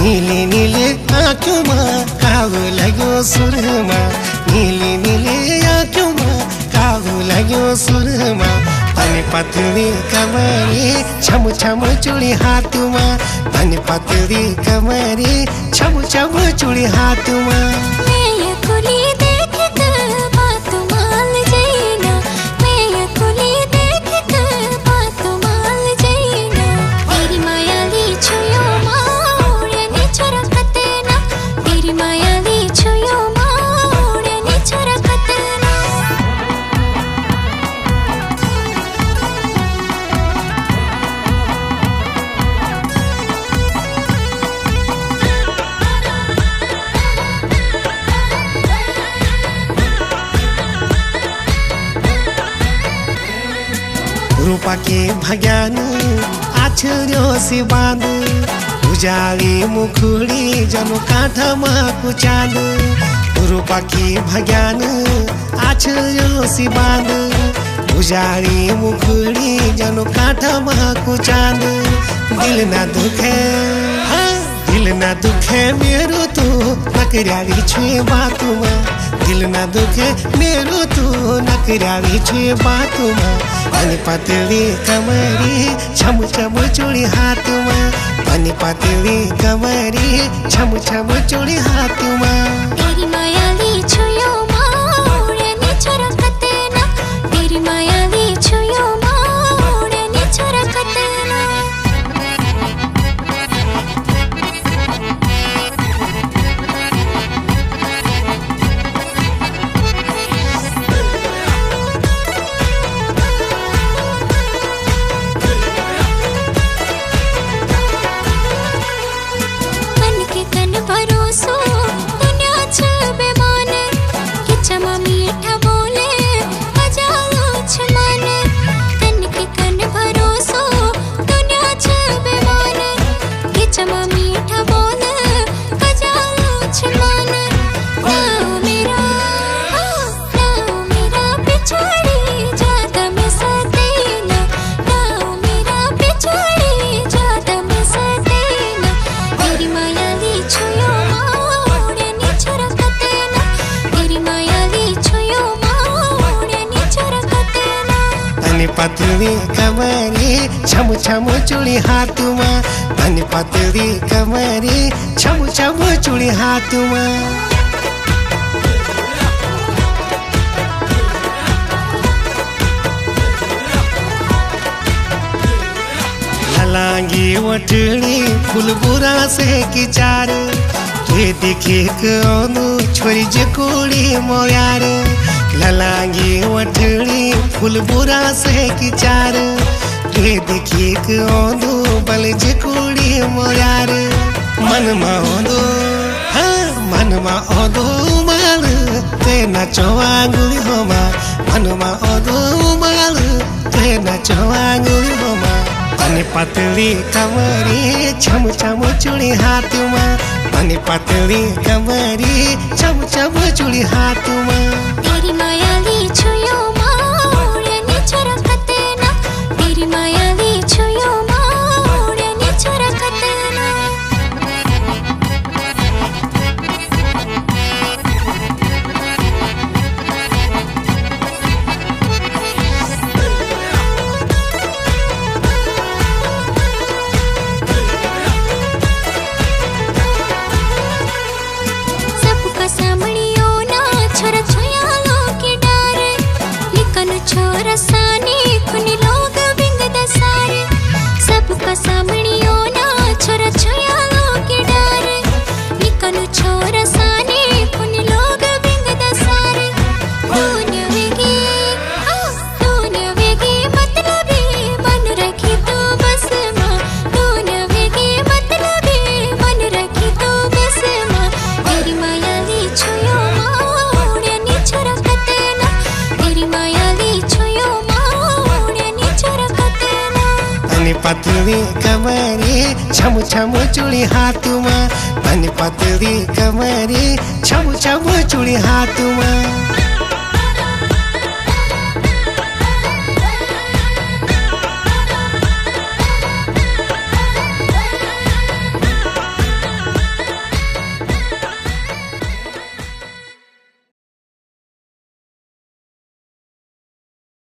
नीले नीले आँखोंमा काबु लाग्यो सुरमा, नीले नीले आँखोंमा काबु लाग्यो सुरमा। पानी पतली कमरी छम छम चूड़ी हाथमा, पानी पतली कमरी छम छम चूड़ी हाथमा। रूपा के भज्ञान आछर्यो सिबान, उजाली मुखुडी जनो काठमा कुचान। रूपा के भज्ञान आछर्यो सिबान, उजाली मुखुडी जनो काठमा कुचान। दिल ना दुखे दिल ना दुखे मेरो तू नकराली छुए बातुमा, दिल ना दुखे मेरो तू नकराली छुए बातुमा। पानी पतली कमरी छम छम चूड़ी हाथमा, पानी पतली कमरी छम छम चूड़ी हाथमा। तेरी मायाली छुयो मोड़ने छरकते ना, तेरी मायाली छुयो मोड़ने छरकते ना। पतली कमरी छम छम चूड़ी हाथमा, पानी पतली कमरी छम छम चूड़ी हाथमा। ललांगी वटड़ी फुलबुरा से की चार, तुहे देखे कौनु छोरी जकोड़ी मोयार। ललांगी वटड़ी फुलबुरा से की चार, तुहे देखे कौनु बल जकोड़ी मोयार। मनमा ओदो मनमा ओदो माल ते नाचो आंगुली होमा, मनमा ओदो माल ते नाचो आंगुली होमा। पानी पतली कमरी छम छम चूड़ी हाथमा, पानी पतली कमरी छम छम चूड़ी हाथमा। तेरी मायाली छुयो मोड़ने छरकते ना, तेरी मायाली छुयो मोड़ने छरकते ना। छोरा सानी खुनी लोग बिंग दसारे, सबका सामणियो ना छोरा छया लोग के डारे। निकनु छोरा सानी खुनी लोग बिंग दसारे। दुनिया वेगी मतलबी मन रखी तो बस माँ, दुनिया वेगी मतलबी मन रखी तो बस माँ। तेरी मायाली छुयो मोड़ने छरकते ना, तेरी मायाली पतली कमरी छम छम चूड़ी हाथमा, पानी पतली कमरी छम छम चूड़ी हाथमा।